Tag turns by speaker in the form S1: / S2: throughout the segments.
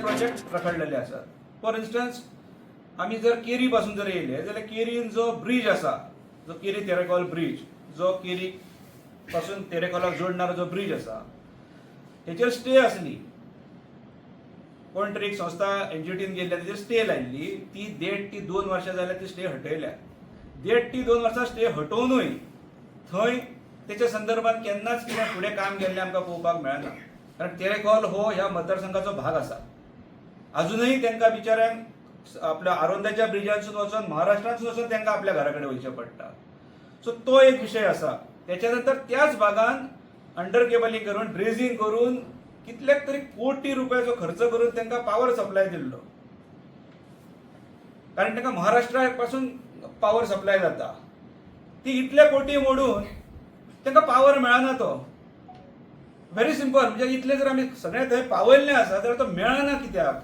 S1: Project रखडलेले आसात. For instance आमी जर केरी पासून जर येयले जाल्यार केरीन जो ब्रिज आसा, जो केरी तेरेखोल ब्रिज, जो केरी पासून तेरेखोलाक जोडणारो जो ब्रिज आसा, हेचेर स्टे आसली. कोण तरी एक संस्था एनजीटीन गेल्ल्या तेजेर स्टे लायिल्ली. ती 1.5 ते 2 वर्सां जाल्यार ती स्टे हटयल्या. 1.5 ते 2 वर्सां स्टे हटोवनूय थंय तेच्या संदर्भात केन्नाच कितें फुडें काम केल्लें आमकां पळोवपाक मेळना. कारण तेरेखोल हो ह्या मतदारसंघाचो भाग आसा. अजूनही तांकां बिचाऱ्यांक आपल्या आरोंदाच्या ब्रिजांसून वचून महाराष्ट्रांतसून वचून तांकां आपल्या घरा कडेन वयचें पडटा. सो तो एक विशय आसा. त्याच्या नंतर त्याच भागान अंडर केबलिंग करून ड्रेजिंग करून कितल्याक तरी कोटी रुपयाचो खर्च करून तांकां पावर सप्लाय दिल्लो. कारण तांकां महाराष्ट्रा पासून पावर सप्लाय जाता. ती इतले कोटी मोडून तांकां पावर मेळना. तो व्हेरी सिंपल. म्हणजे इतले जर आमी सगळे थंय पावयल्ले आसा जाल्यार तो मेळना कित्याक.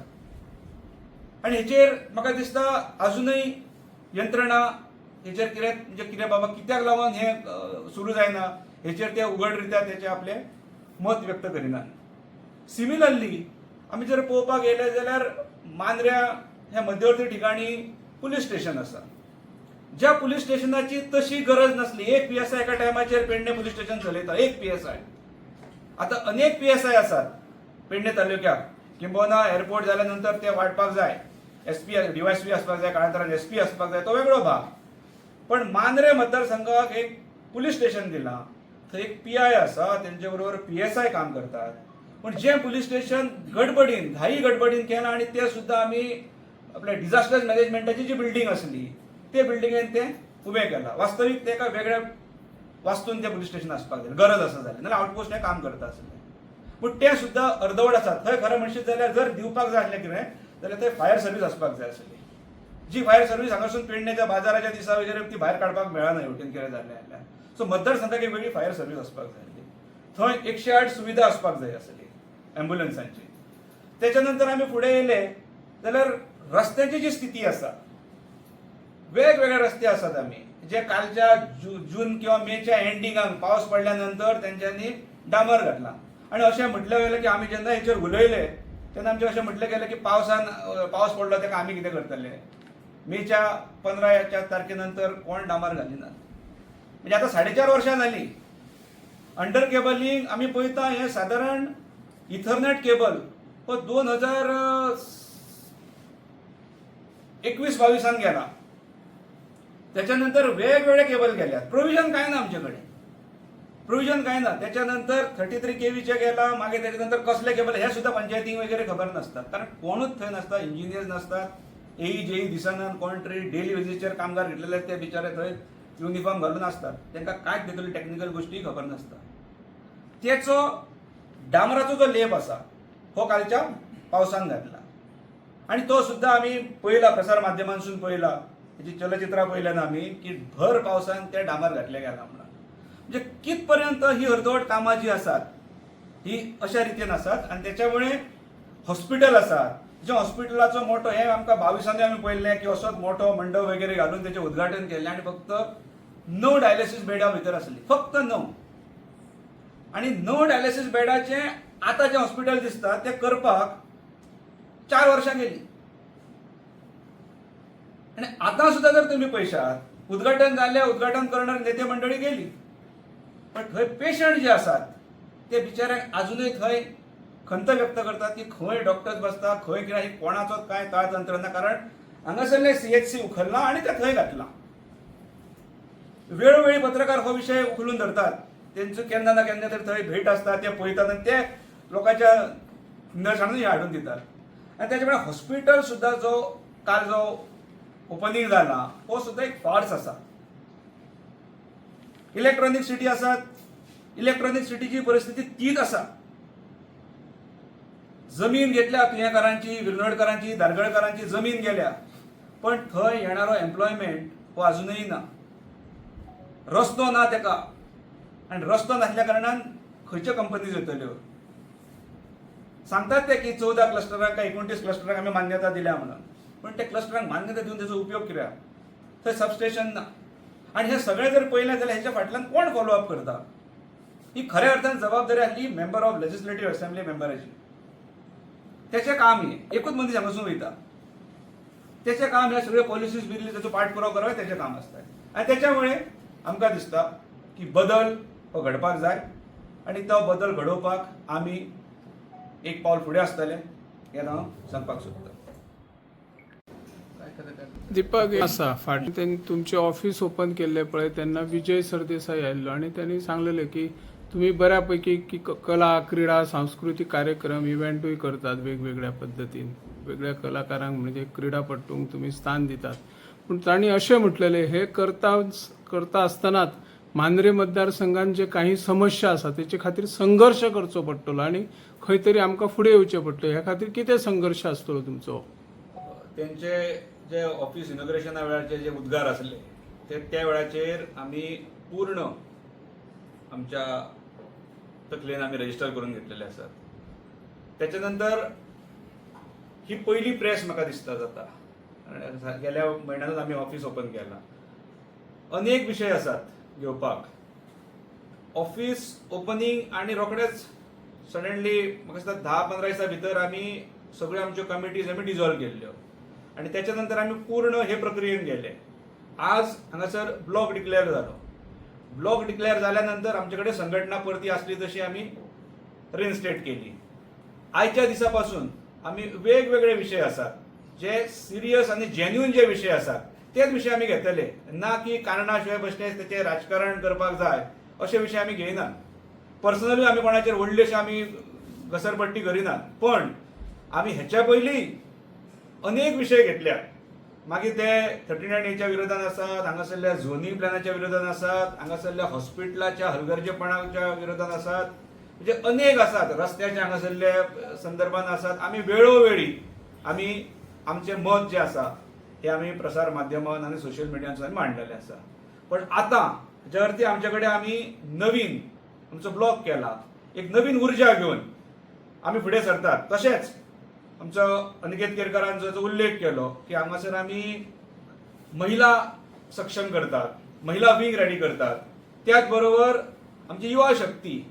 S1: आनी हेचेर म्हाका दिसता अजूनय यंत्रणा हेचेर कितें म्हणजे कितें बाबा कित्याक लागून हें सुरू जायना हेचेर ते उघडरित्या तेचें आपलें मत व्यक्त करिनात. सिमिलरली आमी जर पळोवपाक गेले जाल्यार मांद्र्या ह्या मध्यवर्ती ठिकाणी पुलीस स्टेशन आसा. ज्या पुलीस स्टेशनाची तशी गरज नासली. एक पीएसआय एका टायमाचेर पेडणे पुलीस स्टेशन चलयता. एक पीएसआय. आता अनेक पीएसआय आसात पेडणे तालुक्याक. किंबहुना एअरपोर्ट जाल्या नंतर ते वाडपाक जाय. एसपी डीवायएसपी आसपाक जाय, काळांतरान एसपी आसपाक जाय, तो वेगळो भाग. पण मांद्रे मतदारसंघाक एक पुलीस स्टेशन दिलां. थंय एक पीआय आसा, तेंचे बरोबर पीएसआय काम करतात. पण जे पुलीस स्टेशन गडबडीन घाई गडबडीन केलां आनी ते सुद्दां आमी आपल्या डिझास्टर मॅनेजमेंटाची जी बिल्डींग आसली ते बिल्डिंगेन ते उबें केलां. वास्तवीक तेका वेगळ्या वास्तून ते पुलीस स्टेशन आसपाक जाय, गरज आसा जाल्यार. नाल्यार आउटपोस्ट हें काम करता आसलें. पूण ते सुद्दां अर्दवट आसात. थंय खरें म्हणशीत जाल्यार जर दिवपाक जाय आसलें कितें जाल्यार थंय फायर सर्वीस आसपाक जाय आसली. जी फायर सर्वीस हांगासून पेडण्याच्या बाजाराच्या दिसा वगैरे ती भायर काडपाक मेळना हेवटेन कितें जालें जाल्यार. सो मतदारसंघाक एक वेगळी फायर सर्वीस आसपाक जाय आसली. थंय 108 सुविधा आसपाक जाय आसली ॲम्ब्युलन्सांची. त्याच्या नंतर आमी फुडें येयले जाल्यार रस्त्याची जी स्थिती आसा, वेगवेगळे रस्ते आसात आमी जे कालच्या जून किंवा मेच्या एंडिंगाक पावस पडल्या नंतर तेंच्यांनी डांबर घातला. आनी अशें म्हटलें गेलें की आमी जेन्ना हेचेर उलयले तेन्ना आमचें अशें म्हटलें गेलें की पावस पडलो तेका आमी कितें करतले. मेच्या 15 तारखे नंतर कोण डांबर घालिनात. म्हणजे आतां 4.5 वर्सां जालीं. अंडर केबलिंग आमी पळयता हें सादारण इथरनेट केबल हो 2021-22 गेला. त्याच्यानंतर वेगवेगळे केबल गेल्यात. प्रोव्हिजन काय ना आमचे कडेन. प्रोव्हिजन काय ना. त्याच्यानंतर 33 केवीचे गेला. मागीर त्याच्यानंतर कसले केबल हे सुद्धा पंचायतीक वगैरे खबर नासतात. कारण कोणूच थंय नासता. इंजिनियर्स नासतात. एई जेई दिसनात. कोण तरी डेली बेजीसचेर कामगार घेतलेले ते बिचारे थंय युनिफॉर्म घालून आसतात. तांकां कांयच भितरली टॅक्निकल गोश्टी खबर नासता. तेचो डांबराचो जो लेप आसा हो कालच्या पावसान घातला. आनी तो सुद्दां आमी पळयला, प्रसार माध्यमांसून पळयला, हेची चलचित्रां पळयल्यान आमी की भर पावसान ते डांबर घातले गेला म्हणून. म्हणजे कितपर्यंत ही अर्दवट कामां जी आसात ही अशा रितीन आसात. आनी त्याच्यामुळे हॉस्पिटल आसात. जे हॉस्पिटलाचो मोठो हे आमकां 22 आमी पळयल्लें की असोच मोठो मंडप वगैरे घालून तेचें उद्घाटन केल्लें आनी फक्त 9 डायलिसीस बेडां भितर आसली. फक्त 9. आनी 9 डायलिसीस बेडाचें आतां जें हॉस्पिटल दिसता तें करपाक 4 वर्सां गेली. आनी आतां सुद्दां जर तुमी पळयशात उद्घाटन जाल्लें, उद्घाटन करणारी नेते मंडळी गेली. पण थंय पेशंट जे आसात ते बिचाऱ्यांक अजूनय थंय खंत व्यक्त करतात की खंय डॉक्टर्स बसता, खंय कितें कोणाचोच कांय ताळतंत्र ना. कारण हांगासरलें सीएचसी उखलला आनी ते थंय घातला. वेळोवेळी पत्रकार हो विशय उखलून धरतात. तेंचो केन्ना ना केन्ना तरी थंय भेट आसता, ते पळयतात आनी ते लोकांच्या निदर्शनांनी हाडून दितात. आनी त्याच्या वेळार हॉस्पिटल सुद्दां जो काल जो ओपनिंग जाला हो सुद्दां एक फार्स आसा. इलेक्ट्रॉनिक सिटी आसात. इलेक्ट्रॉनिक सिटीची परिस्थिती तीच आसा. जमीन घेतल्या कुयेंकारांची, विर्नोडकरांची, दारगळकरांची जमीन गेल्या. पण थंय येणारो एम्प्लॉयमेंट हो अजूनही ना. रस्तो ना तेका. आनी रस्तो नासल्या कारणान खंयच्यो कंपनीज येतल्यो. सांगतात ते की 14 क्लस्टरांक काय 29 क्लस्टरांक आमी मान्यता दिल्या म्हणून. पण ते क्लस्टरांक मान्यता दिवन तेचो उपयोग कित्याक. थंय सबस्टेशन ना. आनी हे सगळें जर पळयलें जाल्यार हेच्या फाटल्यान कोण फॉलोअप करता. ही खऱ्या अर्थान जबाबदारी आसली मेंबर ऑफ लेजिस्लेटिव्ह असेंब्ली मेंबराची. त्याचें काम हे एकूच मनीस हांगासून वयता, त्याचें काम हे सगळे पॉलिसीज बिल्ली त्याचो पाठपुराव करप त्याचें काम आसता. आनी त्याच्या मुळे आमकां दिसता की बदल हो घडपाक जाय आनी तो बदल घडोवपाक आमी एक पावल फुडें आसतले हें हांव सांगपाक सोदतां.
S2: दीपक आसा फाटल्यान त्यांनी तुमचे ऑफिस ओपन केल्ले पळय तेन्ना विजय सरदेसाई आयल्लो आनी त्यांनी सांगलेले की तुम्ही बऱ्यापैकी की कला क्रीडा सांस्कृतिक कार्यक्रम इव्हेंटूय करतात वेगवेगळ्या पद्धतीन, वेगळ्या कलाकारांक म्हणजे क्रीडापटूंक तुम्ही स्थान दितात. पूण तांणी अशें म्हटलेले हे करता आसतनाच मांद्रे मतदारसंघात जे काही समस्या आसा तेचे खातीर संघर्ष करचो पडटलो आनी खंय तरी आमकां फुडें येवचें पडटलें. ह्या खातीर कितें संघर्ष आसतलो तुमचो?
S1: त्यांचे जे ऑफिस इनॉग्रेशना वेळाचे जे उद्गार आसले ते त्या वेळाचेर आमी पूर्ण आमच्या तकलेन आमी रजिस्टर करून घेतलेले आसात. त्याच्या नंतर ही पहिली प्रेस म्हाका दिसता जाता. गेल्या म्हयन्यानूच आमी ऑफिस ओपन केलां. अनेक विशय आसात घेवपाक. ऑफिस ओपनिंग आनी रोखडेच सडनली म्हाका दिसता 10-15 दिसां भितर आमी सगळ्यो आमच्यो कमिटीज आमी डिजॉल्व केल्ल्यो आनी त्याच्या नंतर आमी पूर्ण हे प्रक्रियेन गेले. आज हांगासर ब्लॉक डिक्लेअर जालो. ब्लॉक डिक्लेअर जाल्या नंतर आमचे कडेन संघटना परती आसली तशी आमी रिइन्स्टेट केली. आयच्या दिसा पासून आमी वेगवेगळे विशय आसात जे सिरियस आनी जेन्युइन जे विशय आसात तेच विशय आमी घेतले. ना की कारणां शिवाय बेश्टेच तेचेर राजकारण करपाक जाय अशे विशय आमी घेयनात. पर्सनली आमी कोणाचेर व्हडलेशे आमी घसरपट्टी करिनात. पण आमी हेच्या पयलीं अनेक विशय घेतल्यात. मागीर ते 39A विरोधात आसात, हांगासरल्या झोनी प्लॅनाच्या विरोधात आसात, हांगासरल्या हॉस्पिटलाच्या हलगर्जेपणाच्या विरोधात आसात, म्हणजे अनेक आसात. रस्त्याच्या हांगासरल्या संदर्भात आसात. आमी वेळोवेळी आमी आमचे मत जे आसा हे आमी प्रसार माध्यमांत आनी सोशल मिडियान मांडलेले आसा. पण आतां ज्या अर्थी आमचे कडेन आमी नवीन आमचो ब्लॉक केला, एक नवीन उर्जा घेवन आमी फुडें सरतात. तशेंच आमचो अनिकेत केरकरान जो उल्लेख केलो की हांगासर आमी महिला सक्षम करतात, महिला विंग रेडी करतात. त्याच बरोबर आमची युवा शक्ती,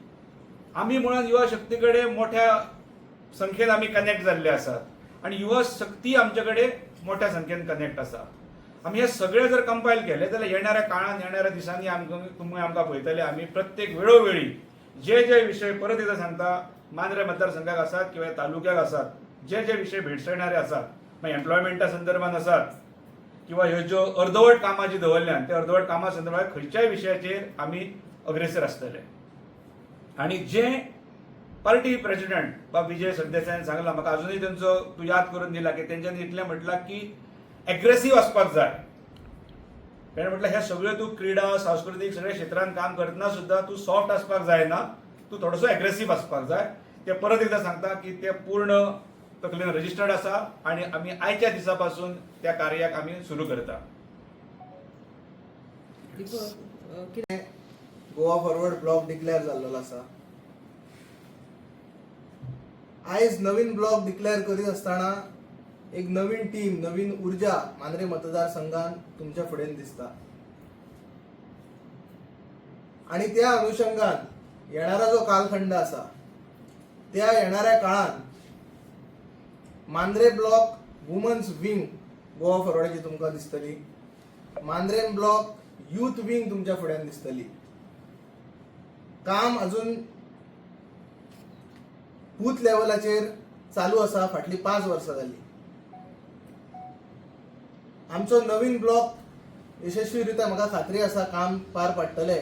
S1: आमी म्हणून युवा शक्ती कडेन मोठ्या संख्येन आमी कनेक्ट जाल्ले आसात आनी युवा शक्ती आमचे कडेन मोठ्या संख्येन कनेक्ट आसा. आमी हे सगळे जर कंपायल केले जाल्यार येणाऱ्या काळात येणाऱ्या दिसांनी तुमी आमकां पळयतले आमी प्रत्येक वेळोवेळी जे जे विशय परत एकदां सांगता मांद्रे मतदारसंघाक आसात किंवा तालुक्याक आसात जे जे विशय भेडसावणारे आसात, मागीर एम्प्लॉयमेंटा संदर्भात आसात किंवा ह्यो ज्यो अर्दवट कामां जी दवरल्यात त्या अर्दवट कामां संदर्भात खंयच्याय विशयाचेर आमी अग्रेसर आसतले. आनी जे पार्टी प्रेसिडेंट बा विजय सरदेसायान सांगला, म्हाका अजूनय तांचो तूं याद करून दिला की तेंच्यांनी इतलें म्हटलां की एग्रेसीव आसपाक जाय. ताणें म्हटल्यार हे सगळ्यो तूं क्रीडा सांस्कृतीक सगळ्या क्षेत्रांत काम करतना सुद्दां तूं सॉफ्ट आसपाक जायना, तूं थोडोसो एग्रेसीव आसपाक जाय. ते परत एकदां सांगता की ते पूर्ण तकलेन रजिस्टर्ड आसा आनी आमी आयच्या दिसा पासून त्या कार्याक आमी सुरू करता.
S3: गोवा फॉरवर्ड ब्लॉक डिक्लेअर जाल्लो आसा. आयज नवीन ब्लॉक डिक्लेअर करीत आसतना एक नवीन टीम, नवीन उर्जा मांद्रे मतदारसंघात तुमच्या फुडें दिसता. आणि त्या अनुषंगान येणारा जो कालखंड आसा त्या येणाऱ्या काळात Mandrem block women's wing Goa फॉरवर्डाची तुमकां दिसतली. मांद्रे ब्लॉक यूथ विंग तुमच्या फुड्यान दिसतली. काम अजून बूथ लेवलाचेर चालू आसा. फाटली 5 वर्सां जाली. आमचो नवीन ब्लॉक यशस्वीरित्या म्हाका खात्री आसा काम पार पाडटले.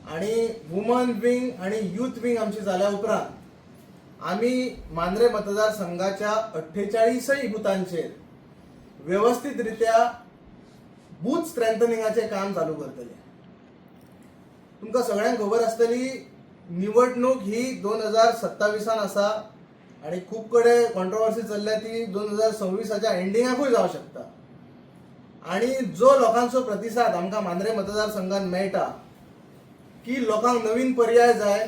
S3: आणि वुमन विंग आणि यूथ विंग आमची जाल्या उपरांत आमी मांद्रे मतदारसंघाच्या 48 बुथांचेर व्यवस्थितरित्या बूथ स्ट्रेंथनिंगाचे काम चालू करतले. तुमकां सगळ्यांक खबर आसतली निवडणूक ही 2027 आसा आणि खूप कडे कॉन्ट्रोवर्सी चल्ल्या ती 2026च्या एंडिंगाकूय जावं शकता. आणि जो लोकांचो प्रतिसाद आमकां मांद्रे मतदारसंघात मेळटा की लोकांक नवीन पर्याय जाय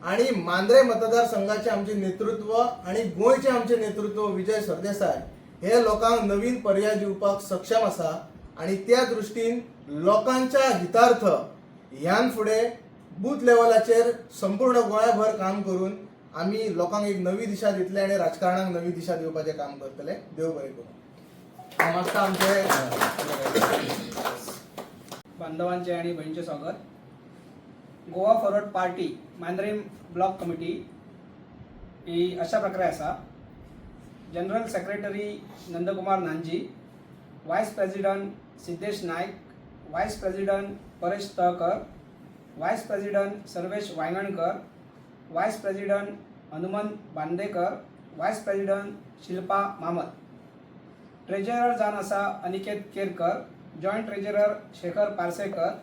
S3: आणि मांद्रे मतदारसंघाचे आमचे नेतृत्व आणि गोंयचे आमचे नेतृत्व विजय सरदेसाय हे लोकांक नवीन पर्याय दिवपाक सक्षम आसा. आणि त्या दृष्टीन लोकांच्या हितार्थ ह्यान फुडें बूथ लेवलाचेर संपूर्ण गोंयभर काम करून आम्ही लोकांक एक नवी दिशा दितले आणि राजकारणाक नवी दिशा दिवपाचें काम करतले. देव बरें करूं. हांव मागता आमचे
S4: बांधवांचे आणि बहिणीचे स्वागत. Goa forward party Mandrem block committee ही अशा प्रकारे आसा. जनरल सेक्रेटरी नंदकुमार नांजी, वायस प्रेसिडेंट सिद्धेश नायक, वायस प्रेसिडेंट परेश तळकर, वायस प्रेसिडेंट सर्वेश वांगणकर, वायस प्रेसिडेंट हनुमंत बांदेकर, वायस प्रेसिडेंट शिल्पा मामत. ट्रेजरर जावन आसा Aniket Kerkar, joint treasurer Shekhar Parsekar,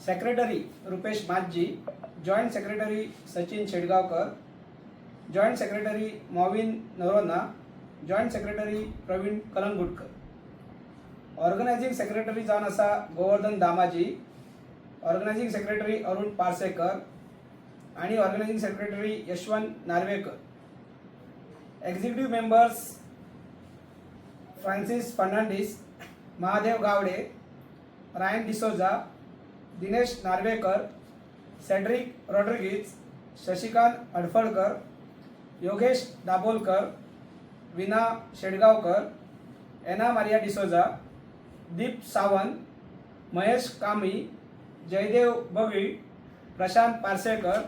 S4: secretary Rupesh Maji, joint secretary Sachin Shedgaonkar, joint secretary Mauvin Noronha, joint secretary Praveen Calangutkar. Organising secretary जावन आसा गोवर्धन दामाजी, ऑर्गनायझिंग सेक्रेटरी अरुण पार्सेकर आणि organising secretary Yashwant Narvekar. Executive members Francis Fernandes, Mahadev Gawade, Ryan D'Souza, Dinesh Narvekar, Cedric Rodrigues, Shashikant Adpalkar, Yogesh Dabholkar, Veena Shedgaonkar, Anna Maria D'Souza, Deep Sawant, Mahesh Kami, Jaidev बगळी, प्रशांत पार्सेकर,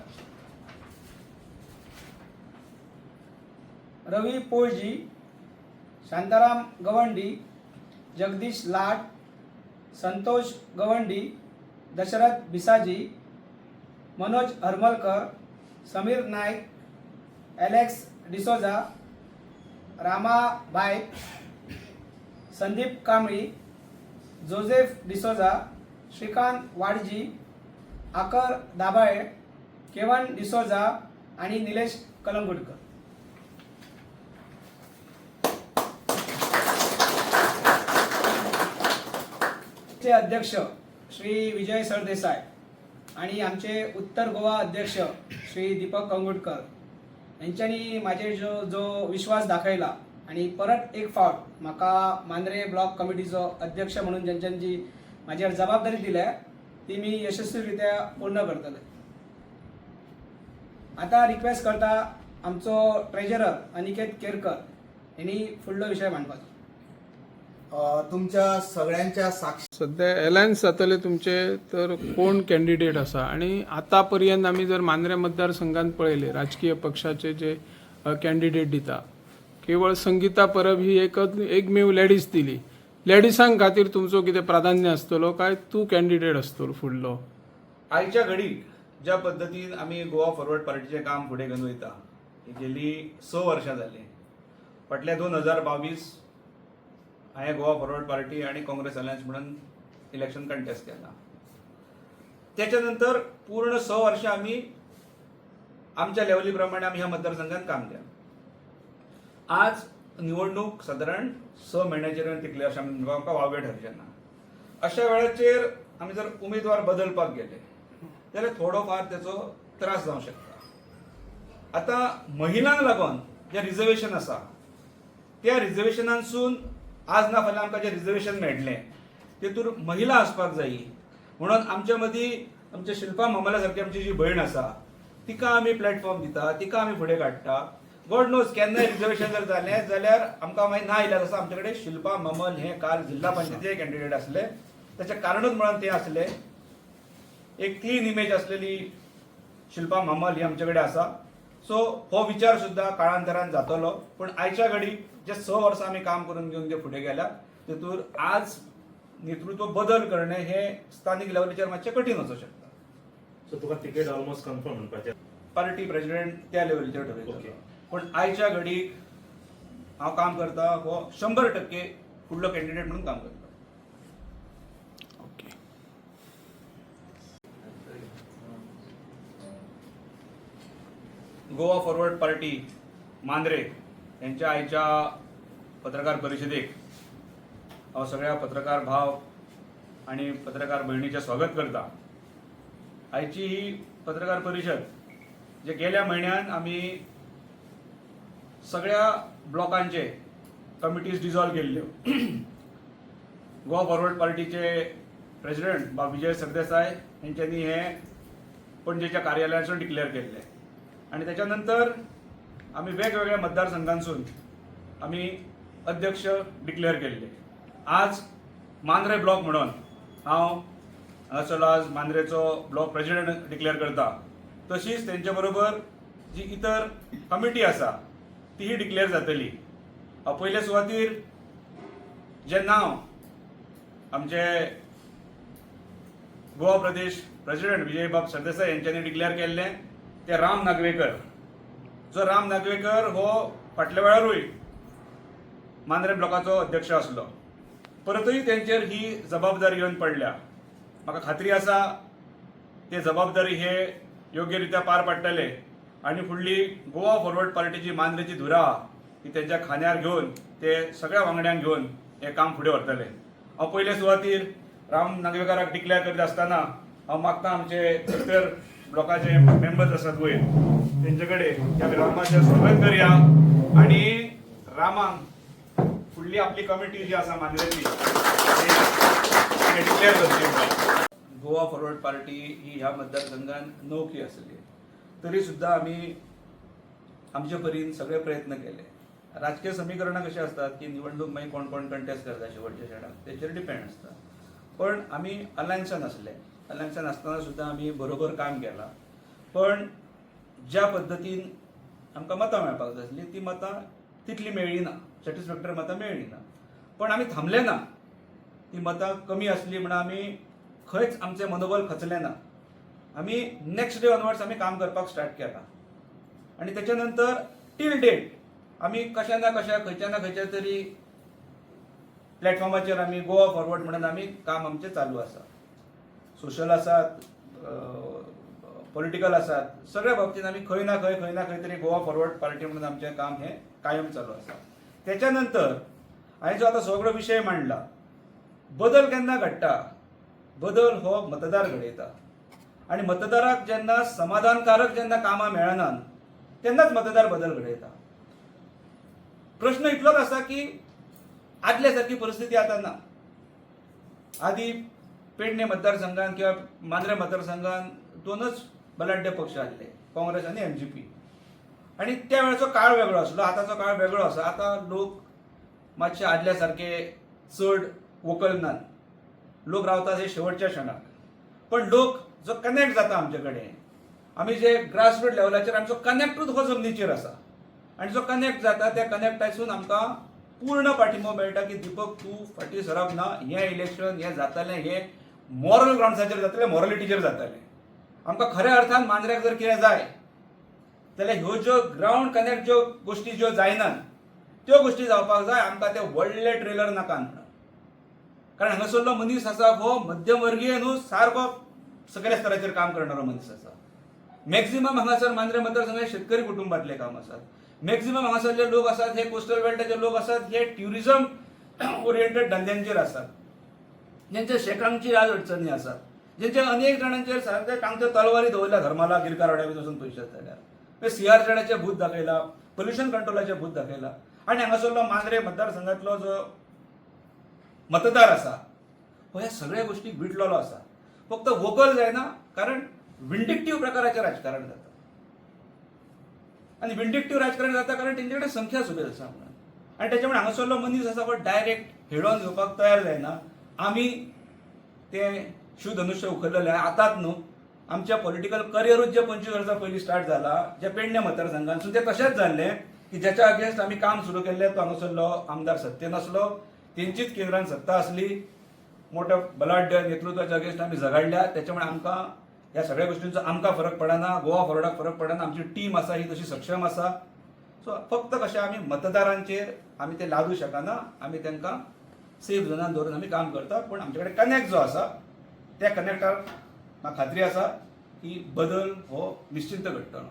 S4: रवी पोळजी, शांताराम गवंडी, जगदीश लाट, संतोष गवंडी, दशरथ बिसाजी, मनोज हरमलकर, समीर नाईक, एलेक्स डिसोजा, रामा बायक, संदीप कांबळी, जोसेफ डिसोजा, श्रीकांत वाडजी, आकर दाभाळे, केवन डिसोजा आणि निलेश कलंगुटकर. चे अध्यक्ष श्री विजय सरदेसाय आणि आमचे उत्तर गोवा अध्यक्ष श्री दीपक कंगुटकर यांच्यानी माझे जो विश्वास दाखयला आणि परत एक फावट म्हाका मांद्रे ब्लॉक कमिटीचो अध्यक्ष म्हणून ज्यांच्यानी जी माझ्यावर जबाबदारी दिल्या ती मी यशस्वीरित्या पूर्ण करतले. आता रिक्वेस्ट करता आमचो ट्रेजरर अनिकेत केरकर यांनी फुडलो विषय मांडपाचो.
S3: तुमच्या सगळ्यांच्या साक्षी
S2: सध्या अलायन्स जातले तुमचे तर कोण कॅन्डिडेट आसा आणि आतापर्यंत आमी जर मांद्रे मतदारसंघात पळयले राजकीय पक्षाचे जे कॅन्डिडेट दिता केवळ संगीता परब ही एकमेव लेडीज दिली. लेडीजांक खातीर तुमचो कितें प्राधान्य आसतलो काय तूं कॅन्डिडेट आसतलो फुडलो?
S1: आयच्या घडीक ज्या पद्दतीन आमी गोवा फॉरवर्ड पार्टीचें काम फुडें घेवन वयता गेली 6 वर्सां जाली. फाटल्या 2022 हांवें गोवा फॉरवर्ड पार्टी आणि काँग्रेस अलायन्स म्हणून इलेक्शन कंटेस्ट केला. त्याच्या नंतर पूर्ण 6 वर्सां आमी आमच्या लेवली प्रमाणे आमी ह्या मतदारसंघात काम केलें. आज निवडणूक साधारण 6 महिन्याचेर तिकले अशें आमकां वावगे ठरचें ना. अशा वेळाचेर आमी जर उमेदवार बदलपाक गेले जाल्यार थोडो फार तेचो त्रास जावंक शकता. आतां महिलांक लागून जे रिजर्वेशन आसा त्या रिजर्वेशनांसून आज ना फाल्यां आमकां जें रिजर्वेशन मेळटलें तेतूंत महिला आसपाक जायी म्हणून आमच्या मदीं आमच्या शिल्पा मामला सारकी आमची जी भयण आसा तिका आमी प्लॅटफॉर्म दिता, तिका आमी फुडें काडटा. गॉड नोज केन्नाय रिजर्वेशन जर जालें जाल्यार आमकां मागीर ना इल्यार आसा आमचे कडेन शिल्पा मामल हें काल जिल्हा पंचायतीचे कॅन्डिडेट आसले. तेचें कारणूच म्हणून तें आसलें. एक क्लीन इमेज आसलेली शिल्पा मामल ही आमचे कडेन आसा. सो हो विचार सुद्दां काळांतरान जातलो. पूण आयच्या घडीक जे 6 वर्सां आमी काम करून घेवन जे फुडें गेल्यात तेतूंत आज नेतृत्व बदल करणे हे स्थानीक लेवलीचेर मातशें कठीण वचूंक शकता.
S5: सो तुका तिकेट ऑलमोस्ट कन्फर्म म्हणपाचें
S1: पार्टी प्रेसिडेंट त्या लेवलीचेर ठरयतलो. पूण आयच्या घडीक हांव काम करता हो 100% फुडलो कॅन्डिडेट म्हणून काम करता.
S2: Okay.
S1: Goa forward party Mandrem यांच्या आयच्या पत्रकार परिषदेक हांव सगळ्या पत्रकार भाव आणि पत्रकार भयणीचें स्वागत करता. आयची ही पत्रकार परिशद जे गेल्या म्हयन्यान आमी सगळ्या ब्लॉकांचे कमिटीज डिझॉल्व केल्ल्यो. गोवा फॉरवर्ड पार्टीचे प्रेसिडेंट विजय सरदेसाय यांच्यानी हे पणजेच्या कार्यालयासून डिक्लेअर केल्ले. आणि त्याच्यानंतर आम्ही वेगवेगळ्या मतदारसंघांसून आम्ही अध्यक्ष डिक्लेअर केल्ले. आज मांद्रे ब्लॉक म्हणून हांव हांगासरलो आज मांद्रेचो ब्लॉक प्रेसिडेंट डिक्लेअर करता. तशीच तेंच्या बरोबर जी इतर कमिटी आसा तीही डिक्लेअर जातली. पयले सुवातीर जे नांव आमचे गोवा प्रदेश प्रेसिडेंट विजयबाब सरदेसाय यांच्यानी डिक्लेअर केल्ले ते राम नागवेकर. जो राम नागवेकर हो फाटल्या वेळारूय मांद्रे ब्लॉकाचो अध्यक्ष आसलो. परतूय तेंचेर ही जबाबदारी येवन पडल्या. म्हाका खात्री आसा ते जबाबदारी हे योग्य रित्या पार पाडटले आणि फुडली गोवा फॉरवर्ड पार्टीची मांद्रेची धुरा ही तेंच्या खांद्यार घेवन ते सगळ्या वांगड्यांक घेवन हे काम फुडें व्हरतले. हांव पयले सुवातीर राम नागवेकाराक डिक्लेअर करीत आसतना हांव मागता आमचे इतर ब्लॉकाचे मेंबर्स आसात वयर तेंचे कडेन त्या रामाचें स्वागत करया आणि रामाक फुडली आपली कमिटी जी आसा मांद्रेची डिक्लेअर करची. गोवा फॉरवर्ड पार्टी ही ह्या मतदारसंघात नवखी आसली तरी सुद्धा आम्ही आमचे परीन सगळे प्रयत्न केले. राजकीय समीकरणां कशी असतात की निवडणूक मागीर कोण कोण कंटेस्ट करता शेवटच्या शेणाक तेचेर डिपेंड आसता. पण आम्ही अलायन्सान आसले. अलायन्सान आसतना सुद्धा आम्ही बरोबर काम केलां. पण ज्या पद्दतीन आमकां मतां मेळपाक जाय आसली ती मतां तितली मेळ्ळी ना. सॅटिस्फॅक्टरी मतां मेळ्ळी ना. पण आमी थांबले ना. ती मतां कमी आसली म्हणून आमी खंयच आमचें मनोबल खचलें ना. आमी नेक्स्ट डे ऑनवर्ड्स आमी काम करपाक स्टार्ट केलां आणि त्याच्या नंतर टील डेट आमी कशा ना कशा खंयच्या ना खंयच्या तरी प्लॅटफॉर्माचेर आमी गोवा फॉरवर्ड म्हणून आमी काम आमचें चालू आसा. सोशल आसात, पॉलिटिकल आसात, सगळ्या बाबतींत आमी खंय ना खंय तरी गोवा फॉरवर्ड पार्टी म्हणून आमचें काम हें कायम चालू आसा. त्याच्या नंतर हांवें जो आतां सगळो विशय मांडला, बदल केन्ना घडटा? बदल हो मतदार घडयता आणि मतदाराक जेन्ना समाधानकारक जेन्ना कामां मेळनात तेन्नाच मतदार बदल घडयता. प्रश्न इतलोच आसा की आदले सारकी परिस्थिती आतां ना. आदी पेडणे मतदारसंघात किंवा मांद्रे मतदारसंघात दोनच बलाढ्य पक्ष आसले, काँग्रेस आणि MGP. आणि त्या वेळेचो काळ वेगळो आसलो, आतांचो काळ वेगळो आसा. आतां लोक मातशे आदल्या सारके चड वोकल नात. लोक रावतात हे शेवटच्या क्षणाक. पण लोक जो कनेक्ट जाता आमचे कडेन, आमी जे ग्रासरूट लेवलाचेर आमचो कनेक्टूच हो जमनीचेर आसा आणि जो कनेक्ट जाता त्या कनेक्टासून आमकां पूर्ण पाठिंबो मेळटा की दीपक तूं फाटीं सरप ना. हें इलेक्शन हें जातलें हें मॉरल ग्राउंड्साचेर जातलें, मॉरलिटीचेर जातलें. आमकां खऱ्या अर्थान मांद्र्याक जर कितें जाय जाल्यार ह्यो ज्यो ग्राउंड कनेक्ट ज्यो गोश्टी ज्यो जायनात त्यो गोश्टी जावपाक जाय. आमकां ते व्हडले ट्रेलर नाका म्हणून. कारण हांगासरलो मनीस आसा हो मध्यमवर्गीय न्हू, सारको सगळ्या स्तराचेर काम करणारो मनीस आसा. मॅक्झिमम हांगासर मांद्रे मतदारसंघात शेतकरी कुटुंबातले काम आसात. मॅक्झिमम हांगासरले लोक आसात हे कोस्टल बेल्टाचे लोक आसात हे ट्युरिझम ओरिएंटेड धंद्यांचेर आसात, जेंचे शेकांची आज अडचणी आसात, जेंचे अनेक जाणांचेर सारके टांगच्यो तलवारी दवरल्या धर्माला गिरकार वाड्यार वचून पयशे जाल्यार CR भूत दाखयला, पोल्युशन कंट्रोलाचे भूत दाखयला. आणि हांगासरलो मांद्रे मतदारसंघातलो जो मतदार आसा हो ह्या सगळ्या गोष्टीक विटलेलो आसा. फक्त वोकल जायना कारण विंडिक्टिव्ह प्रकाराचें राजकारण जाता. आणि विंडिक्टिव्ह राजकारण जाता कारण तेंचे कडेन संख्या सुबेज आसा म्हणून. आणि त्याच्यामुळे हांगासरलो मनीस आसा तो डायरेक्ट हेडोन घेवपाक तयार जायना. आमी ते शिवधनुष्य उखललेलें आतांच न्हू, आमच्या पॉलिटिकल करियरूच जे 25 वर्सां पयलीं स्टार्ट जाला जे पेडणे मतदारसंघांतसून ते तशेंच जाल्लें की ज्याच्या अगेन्स्ट आमी काम सुरू केल्लें तो हांगासरलो आमदार सत्तेन आसलो. तेंचीच केंद्रांत सत्ता आसली. मोठ्या बलाढ्य नेतृत्वाच्या अगेन्स्ट आमी झगडल्या. त्याच्यामुळे आमकां ह्या सगळ्या गोष्टींचो आमकां फरक पडना, गोवा फॉरवर्डाक फरक पडना. आमची टीम आसा ही तशी सक्षम आसा. सो फक्त कशें आमी मतदारांचेर आमी ते लादू शकना. आमी तांकां सेफ झोनान दवरून आमी काम करतात. पण आमचे कडेन कनेक्ट जो आसा त्या कनेक्टार म्हाका खात्री आसा की बदल हो निश्चिंत घडटलो.